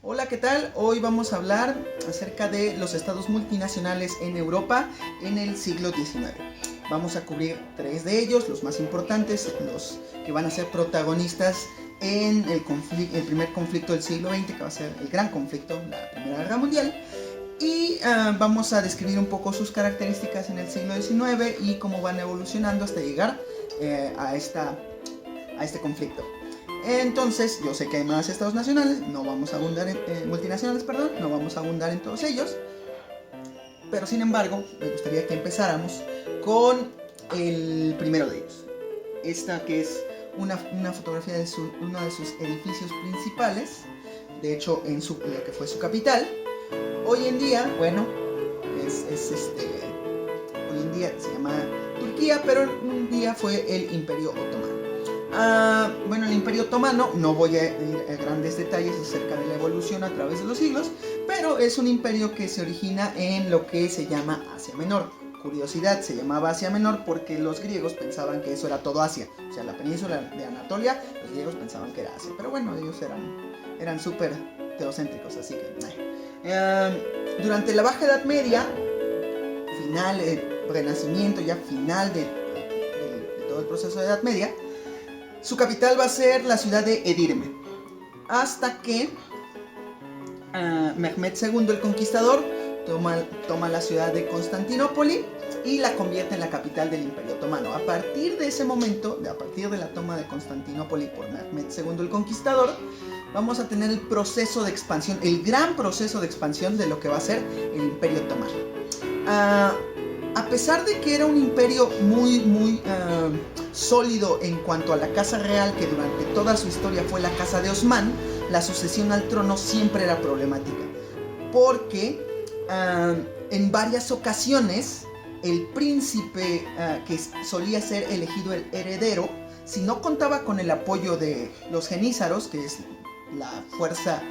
Hola, ¿qué tal? Hoy vamos a hablar acerca de los estados multinacionales en Europa en el siglo XIX. Vamos a cubrir tres de ellos, los más importantes, los que van a ser protagonistas en el primer conflicto del siglo XX, que va a ser el gran conflicto, la Primera Guerra Mundial. Y vamos a describir un poco sus características en el siglo XIX y cómo van evolucionando hasta llegar a este conflicto. Entonces, yo sé que hay más estados nacionales, no vamos a abundar en multinacionales, perdón, no vamos a abundar en todos ellos. Pero sin embargo, me gustaría que empezáramos con el primero de ellos. Esta que es una fotografía de uno de sus edificios principales, de hecho en lo que fue su capital. Hoy en día, bueno, hoy en día se llama Turquía, pero un día fue el Imperio Otomano. Bueno, el Imperio Otomano, no voy a ir a grandes detalles acerca de la evolución a través de los siglos, pero es un imperio que se origina en lo que se llama Asia Menor. Curiosidad, se llamaba Asia Menor porque los griegos pensaban que eso era todo Asia, o sea, la península de Anatolia, los griegos pensaban que era Asia, pero bueno, ellos eran súper teocéntricos, así que durante la Baja Edad Media, final, Renacimiento, ya final de todo el proceso de Edad Media, su capital va a ser la ciudad de Edirne, hasta que Mehmed II el Conquistador toma la ciudad de Constantinopoli y la convierte en la capital del Imperio Otomano. A partir de ese momento, a partir de la toma de Constantinopoli por Mehmed II el Conquistador, vamos a tener el proceso de expansión, el gran proceso de expansión de lo que va a ser el Imperio Otomano. A pesar de que era un imperio muy sólido en cuanto a la casa real, que durante toda su historia fue la casa de Osman, la sucesión al trono siempre era problemática, porque en varias ocasiones el príncipe que solía ser elegido el heredero, si no contaba con el apoyo de los genízaros, que es la fuerza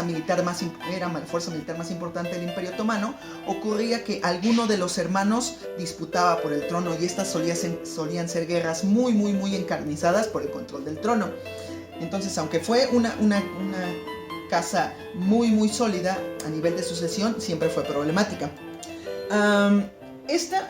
militar más importante del Imperio Otomano, ocurría que alguno de los hermanos disputaba por el trono, y estas solían ser guerras muy encarnizadas por el control del trono. Entonces, aunque fue una casa muy sólida a nivel de sucesión, siempre fue problemática.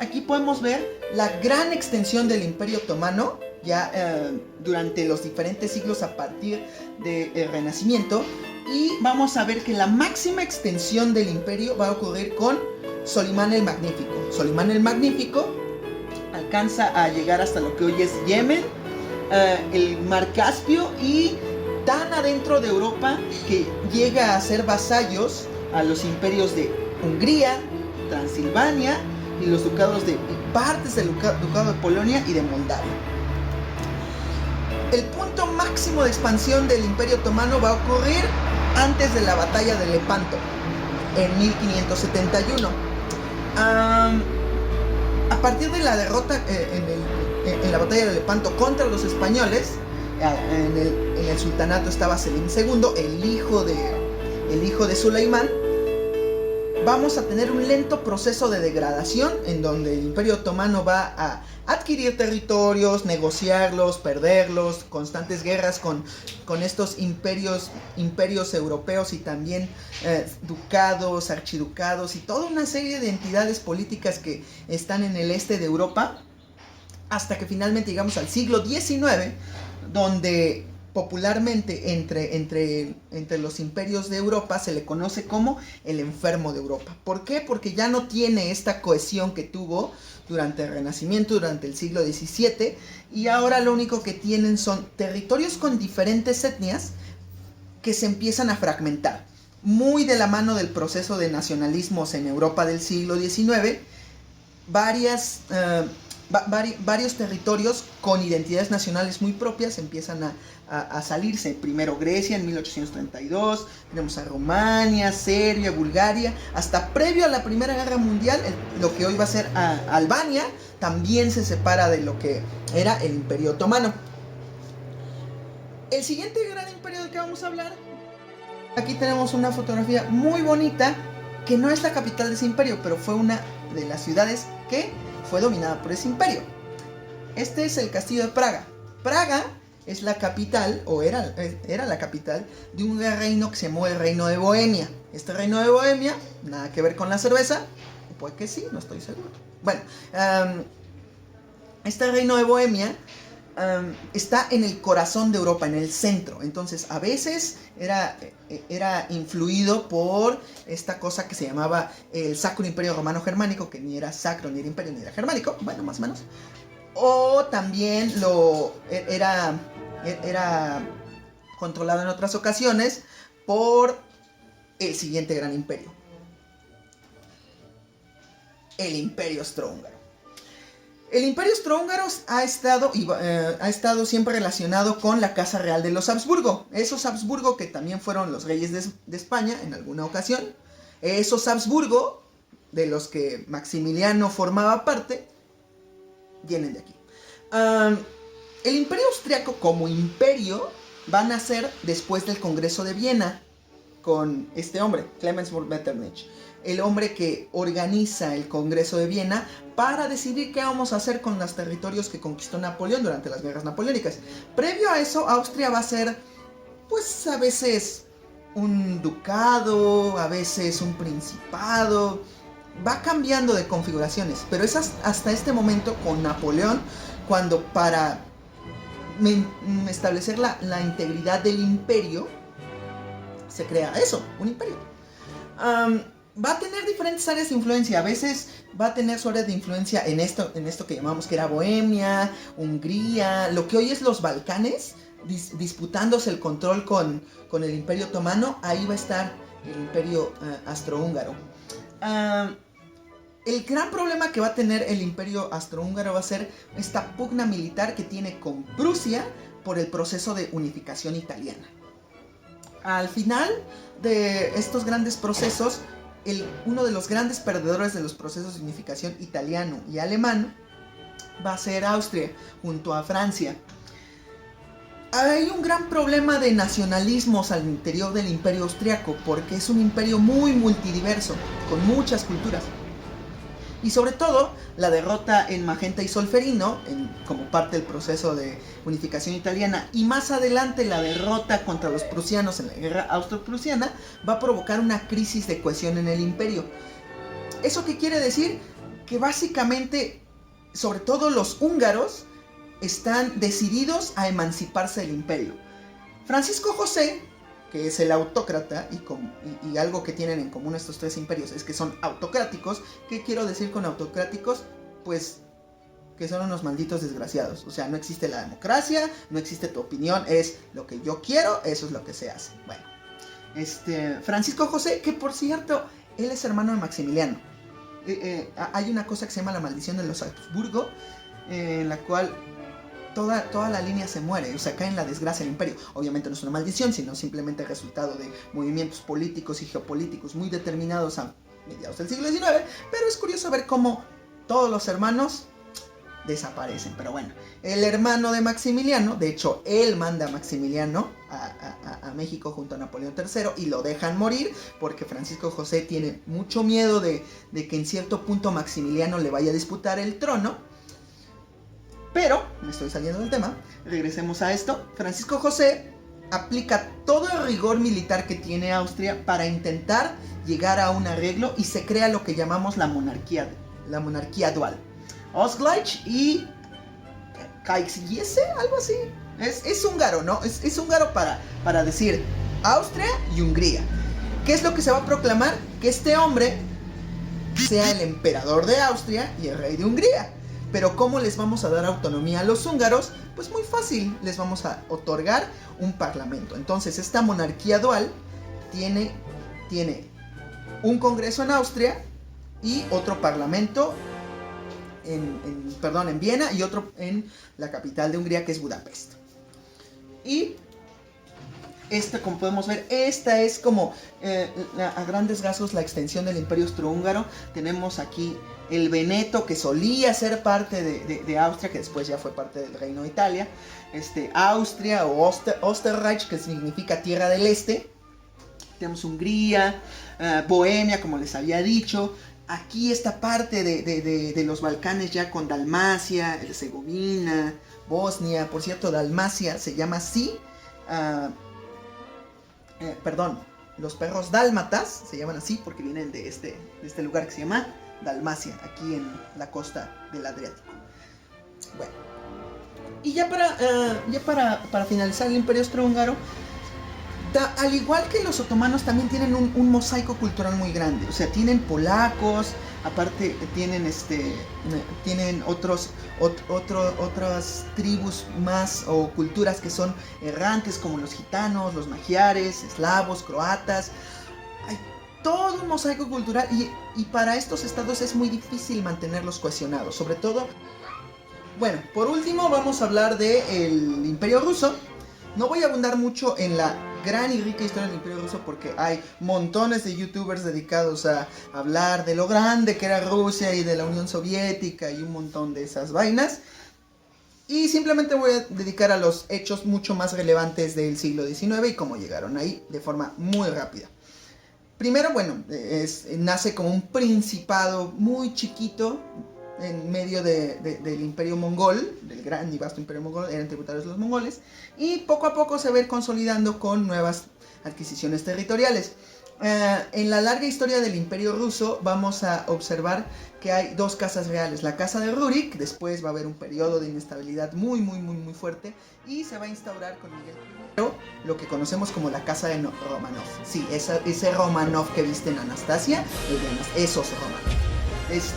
Aquí podemos ver la gran extensión del Imperio Otomano ya durante los diferentes siglos a partir del Renacimiento, y vamos a ver que la máxima extensión del imperio va a ocurrir con Solimán el Magnífico. Solimán el Magnífico alcanza a llegar hasta lo que hoy es Yemen, el Mar Caspio, y tan adentro de Europa que llega a ser vasallos a los imperios de Hungría, Transilvania y los ducados de partes del ducado de Polonia y de Moldavia. El punto máximo de expansión del Imperio Otomano va a ocurrir antes de la batalla de Lepanto, en 1571. A partir de la derrota en la batalla de Lepanto contra los españoles, en el sultanato estaba Selim II, el hijo de Suleimán. Vamos a tener un lento proceso de degradación en donde el Imperio Otomano va a adquirir territorios, negociarlos, perderlos, constantes guerras con estos imperios europeos, y también ducados, archiducados y toda una serie de entidades políticas que están en el este de Europa, hasta que finalmente llegamos al siglo XIX, donde popularmente entre los imperios de Europa se le conoce como el enfermo de Europa. ¿Por qué? Porque ya no tiene esta cohesión que tuvo durante el Renacimiento, durante el siglo XVII, y ahora lo único que tienen son territorios con diferentes etnias que se empiezan a fragmentar. Muy de la mano del proceso de nacionalismos en Europa del siglo XIX, varios territorios con identidades nacionales muy propias empiezan a salirse. Primero Grecia en 1832, tenemos a Rumania, Serbia, Bulgaria, hasta previo a la Primera Guerra Mundial, lo que hoy va a ser Albania, también se separa de lo que era el Imperio Otomano. El siguiente gran imperio del que vamos a hablar, aquí tenemos una fotografía muy bonita, que no es la capital de ese imperio, pero fue una de las ciudades que fue dominada por ese imperio. Este es el castillo de Praga. Praga es la capital, o era la capital, de un reino que se llamó el Reino de Bohemia. Este Reino de Bohemia, nada que ver con la cerveza, pues que sí, no estoy seguro. Bueno, este Reino de Bohemia está en el corazón de Europa, en el centro. Entonces, a veces era influido por esta cosa que se llamaba el Sacro Imperio Romano Germánico, que ni era sacro, ni era imperio, ni era germánico, bueno, más o menos. O también era controlado en otras ocasiones por el siguiente gran imperio, el Imperio Austrohúngaro. El Imperio Austrohúngaro ha estado siempre relacionado con la Casa Real de los Habsburgo. Esos Habsburgo que también fueron los reyes de España en alguna ocasión. Esos Habsburgo, de los que Maximiliano formaba parte, vienen de aquí. El Imperio Austriaco como imperio va a nacer después del Congreso de Viena con este hombre, Clemens von Metternich. El hombre que organiza el Congreso de Viena para decidir qué vamos a hacer con los territorios que conquistó Napoleón durante las guerras napoleónicas. Previo a eso, Austria va a ser, pues a veces un ducado, a veces un principado. Va cambiando de configuraciones, pero es hasta este momento con Napoleón cuando para establecer la integridad del imperio se crea eso, un imperio. Va a tener diferentes áreas de influencia. A veces va a tener su área de influencia en esto que llamamos que era Bohemia, Hungría, lo que hoy es los Balcanes, disputándose el control con el Imperio Otomano. Ahí va a estar el Imperio Austrohúngaro. El gran problema que va a tener el Imperio Austrohúngaro va a ser esta pugna militar que tiene con Prusia por el proceso de unificación italiana. Al final de estos grandes procesos, uno de los grandes perdedores de los procesos de unificación italiano y alemán va a ser Austria, junto a Francia. Hay un gran problema de nacionalismos al interior del Imperio Austriaco, porque es un imperio muy multidiverso, con muchas culturas. Y sobre todo, la derrota en Magenta y Solferino, como parte del proceso de unificación italiana, y más adelante la derrota contra los prusianos en la guerra austro-prusiana, va a provocar una crisis de cohesión en el imperio. ¿Eso qué quiere decir? Que básicamente, sobre todo los húngaros, están decididos a emanciparse del imperio. Francisco José, que es el autócrata, y algo que tienen en común estos tres imperios es que son autocráticos. ¿Qué quiero decir con autocráticos? Pues que son unos malditos desgraciados. O sea, no existe la democracia, no existe tu opinión, es lo que yo quiero, eso es lo que se hace. Bueno, Francisco José, que por cierto, él es hermano de Maximiliano. Hay una cosa que se llama la maldición de los Habsburgo, en la cual toda la línea se muere, o sea, cae en la desgracia del imperio. Obviamente no es una maldición, sino simplemente el resultado de movimientos políticos y geopolíticos muy determinados a mediados del siglo XIX, pero es curioso ver cómo todos los hermanos desaparecen. Pero bueno, el hermano de Maximiliano, de hecho, él manda a Maximiliano a México junto a Napoleón III y lo dejan morir porque Francisco José tiene mucho miedo de que en cierto punto Maximiliano le vaya a disputar el trono. Pero, me estoy saliendo del tema, regresemos a esto. Francisco José aplica todo el rigor militar que tiene Austria para intentar llegar a un arreglo y se crea lo que llamamos la monarquía dual. Ausgleich y Kaiserliche, algo así. Es húngaro, ¿no? Es húngaro para decir Austria y Hungría. ¿Qué es lo que se va a proclamar? Que este hombre sea el emperador de Austria y el rey de Hungría. Pero ¿cómo les vamos a dar autonomía a los húngaros? Pues muy fácil, les vamos a otorgar un parlamento. Entonces esta monarquía dual tiene un congreso en Austria y otro parlamento en Viena y otro en la capital de Hungría, que es Budapest. Y como podemos ver, esta es como a grandes rasgos la extensión del Imperio Austrohúngaro. Tenemos aquí el Veneto, que solía ser parte de Austria, que después ya fue parte del Reino de Italia. Austria o Österreich, que significa Tierra del Este. Tenemos Hungría, Bohemia, como les había dicho. aquí esta parte de los Balcanes ya con Dalmacia, Herzegovina, Bosnia. Por cierto, Dalmacia se llama así. Perdón, los perros dálmatas se llaman así porque vienen de este lugar que se llama Dalmacia, aquí en la costa del Adriático. Bueno, y ya para finalizar el Imperio Austrohúngaro, al igual que los otomanos, también tienen un mosaico cultural muy grande. O sea, tienen polacos, aparte tienen otras tribus más o culturas que son errantes, como los gitanos, los magiares, eslavos, croatas. Hay todo un mosaico cultural y para estos estados es muy difícil mantenerlos cohesionados. Sobre todo, bueno, por último vamos a hablar del Imperio Ruso. No voy a abundar mucho en la gran y rica historia del Imperio Ruso porque hay montones de youtubers dedicados a hablar de lo grande que era Rusia y de la Unión Soviética y un montón de esas vainas. Y simplemente voy a dedicar a los hechos mucho más relevantes del siglo XIX y cómo llegaron ahí de forma muy rápida. Primero, bueno, nace como un principado muy chiquito en medio del imperio mongol, del gran y vasto imperio mongol, eran tributarios los mongoles, y poco a poco se va a ir consolidando con nuevas adquisiciones territoriales. En la larga historia del imperio ruso vamos a observar que hay dos casas reales, la casa de Rurik, después va a haber un periodo de inestabilidad muy fuerte, y se va a instaurar con Miguel I, lo que conocemos como la casa de Romanov. Sí, ese Romanov que viste en Anastasia, esos Romanov.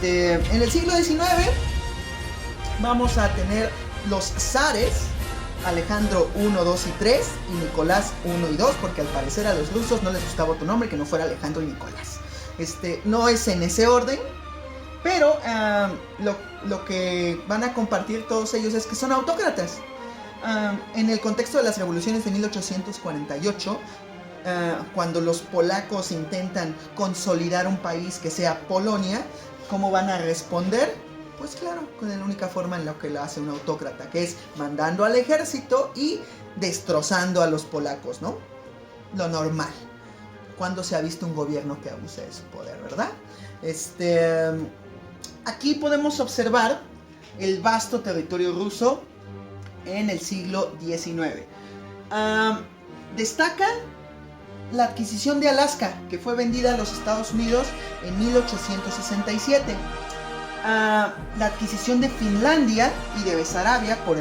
En el siglo XIX vamos a tener los zares Alejandro I, II y III y Nicolás I y II, porque al parecer a los rusos no les gustaba otro nombre que no fuera Alejandro y Nicolás. No es en ese orden, pero lo que van a compartir todos ellos es que son autócratas. En el contexto de las revoluciones de 1848, cuando los polacos intentan consolidar un país que sea Polonia, ¿cómo van a responder? Pues claro, con la única forma en la que lo hace un autócrata, que es mandando al ejército y destrozando a los polacos, ¿no? Lo normal. ¿Cuándo se ha visto un gobierno que abuse de su poder, verdad? Aquí podemos observar el vasto territorio ruso en el siglo XIX. Destaca la adquisición de Alaska, que fue vendida a los Estados Unidos en 1867. La adquisición de Finlandia y de Besarabia por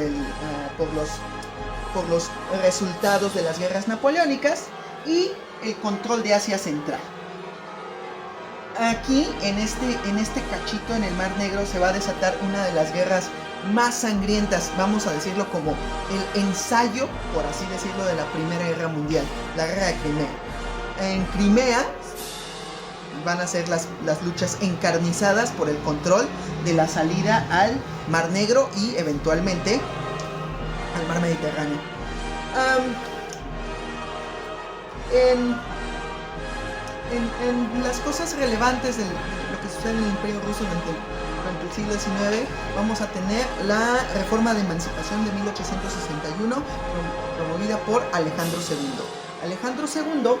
los resultados de las guerras napoleónicas y el control de Asia Central. Aquí, en este cachito en el Mar Negro, se va a desatar una de las guerras más sangrientas, vamos a decirlo como el ensayo, por así decirlo, de la Primera Guerra Mundial, la Guerra de Crimea. En Crimea van a ser las luchas encarnizadas por el control de la salida al Mar Negro y eventualmente al Mar Mediterráneo. En las cosas relevantes de lo que sucede en el Imperio Ruso durante el siglo XIX, vamos a tener la reforma de emancipación de 1861 promovida por Alejandro II. Alejandro II,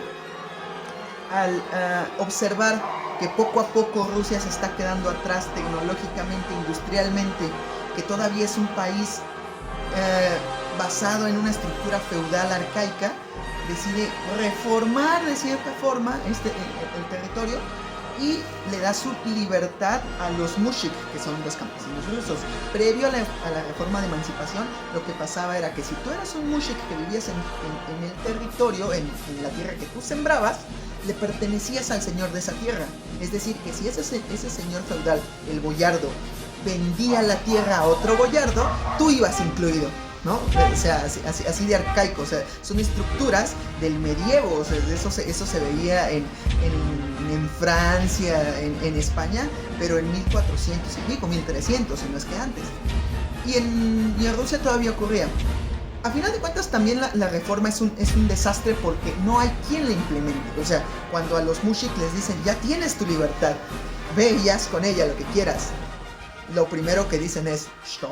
al observar que poco a poco Rusia se está quedando atrás tecnológicamente, industrialmente, que todavía es un país basado en una estructura feudal arcaica, decide reformar de cierta forma el territorio y le da su libertad a los mushik, que son los campesinos rusos. Previo a la reforma de emancipación, lo que pasaba era que si tú eras un mushik que vivías en el territorio, en la tierra que tú sembrabas, le pertenecías al señor de esa tierra. Es decir, que si ese señor feudal, el boyardo, vendía la tierra a otro boyardo, tú ibas incluido, ¿no? O sea, así de arcaico. O sea, son estructuras del medievo. O sea, eso se veía en Francia, en España, pero en 1400 y pico, 1300, si no es que antes. Y en Rusia todavía ocurría. A final de cuentas, también la reforma es un desastre porque no hay quien la implemente. O sea, cuando a los mushik les dicen, ya tienes tu libertad, ve y haz con ella lo que quieras, lo primero que dicen es, ¿no?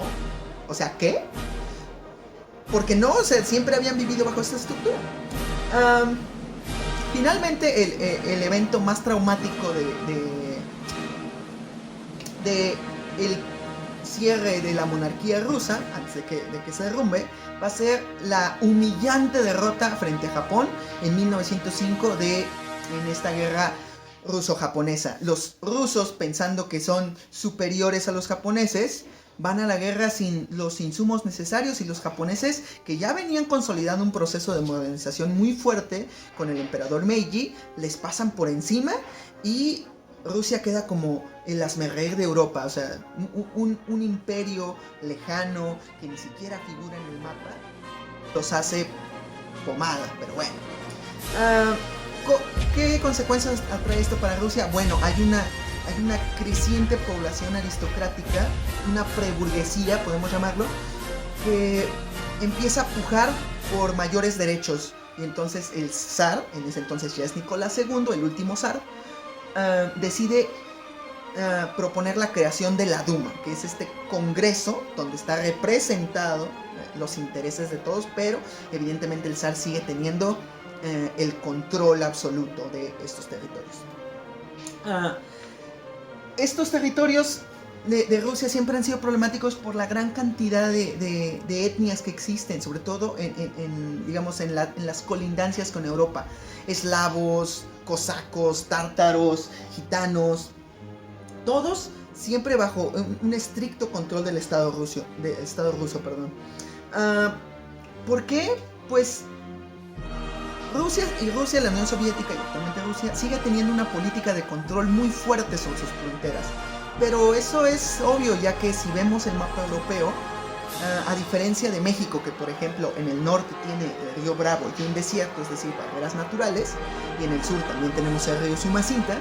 O sea, ¿qué? Porque no, o sea, siempre habían vivido bajo esta estructura. Finalmente, el evento más traumático de el cierre de la monarquía rusa, antes de que se derrumbe, va a ser la humillante derrota frente a Japón en 1905 en esta guerra ruso-japonesa. Los rusos, pensando que son superiores a los japoneses, van a la guerra sin los insumos necesarios, y los japoneses, que ya venían consolidando un proceso de modernización muy fuerte con el emperador Meiji, les pasan por encima y Rusia queda como el hazmerreír de Europa, o sea, un imperio lejano que ni siquiera figura en el mapa, los hace pomada, pero bueno. ¿Qué consecuencias trae esto para Rusia? Bueno, hay una creciente población aristocrática, una preburguesía, podemos llamarlo, que empieza a pujar por mayores derechos. Y entonces el zar, en ese entonces ya es Nicolás II, el último zar, decide proponer la creación de la Duma, que es este congreso donde está representado los intereses de todos, pero evidentemente el zar sigue teniendo el control absoluto de estos territorios. Estos territorios de Rusia siempre han sido problemáticos por la gran cantidad de etnias que existen, sobre todo en las colindancias con Europa. Eslavos, cosacos, tártaros, gitanos, todos siempre bajo un estricto control del Estado ruso. ¿Por qué? Pues Rusia, la Unión Soviética y actualmente Rusia, sigue teniendo una política de control muy fuerte sobre sus fronteras. Pero eso es obvio, ya que si vemos el mapa europeo, a diferencia de México, que por ejemplo en el norte tiene el río Bravo y un desierto, es decir, barreras naturales, y en el sur también tenemos el río Sumacinta,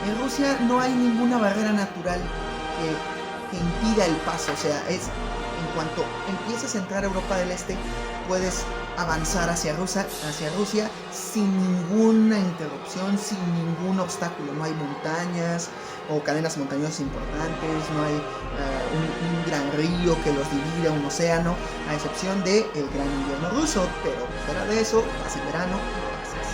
en Rusia no hay ninguna barrera natural que impida el paso. O sea, en cuanto empiezas a entrar a Europa del Este, puedes avanzar hacia Rusia sin ninguna interrupción, sin ningún obstáculo. No hay montañas o cadenas montañosas importantes, no hay un gran río que los divida, un océano, a excepción del gran invierno ruso, pero fuera de eso, hace verano y pasas.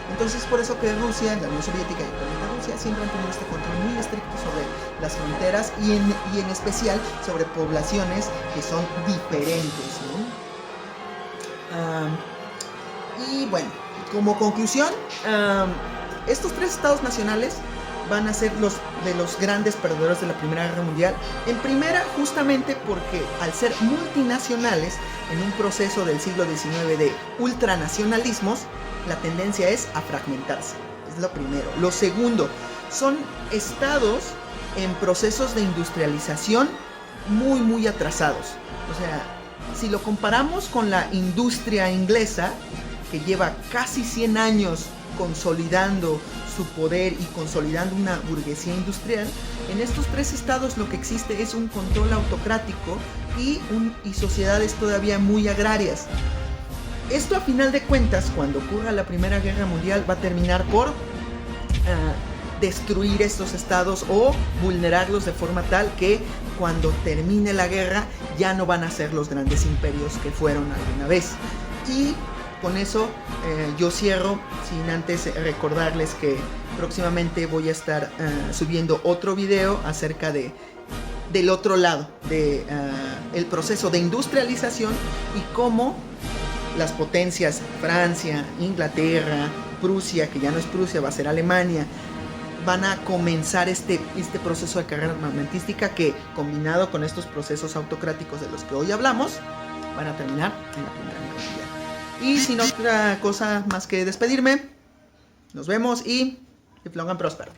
Entonces, por eso que Rusia, la Unión Soviética y actualmente Rusia siempre han tenido este control muy estricto sobre las fronteras y en especial sobre poblaciones que son diferentes, ¿no? Y bueno, como conclusión, estos tres estados nacionales van a ser los grandes perdedores de la Primera Guerra Mundial. En primera, justamente porque al ser multinacionales en un proceso del siglo XIX de ultranacionalismos, la tendencia es a fragmentarse. Es lo primero. Lo segundo, son estados en procesos de industrialización muy, muy atrasados. O sea, si lo comparamos con la industria inglesa, que lleva casi 100 años consolidando su poder y consolidando una burguesía industrial, en estos tres estados lo que existe es un control autocrático y sociedades todavía muy agrarias. Esto, a final de cuentas, cuando ocurra la Primera Guerra Mundial, va a terminar por destruir estos estados o vulnerarlos de forma tal que cuando termine la guerra ya no van a ser los grandes imperios que fueron alguna vez. Y con eso yo cierro, sin antes recordarles que próximamente voy a estar subiendo otro video acerca del otro lado, el proceso de industrialización y cómo las potencias Francia, Inglaterra, Prusia, que ya no es Prusia, va a ser Alemania, van a comenzar este proceso de carrera armamentística que, combinado con estos procesos autocráticos de los que hoy hablamos, van a terminar en la Primera Guerra Mundial. Y sin otra cosa más que despedirme, nos vemos y live long and prosper.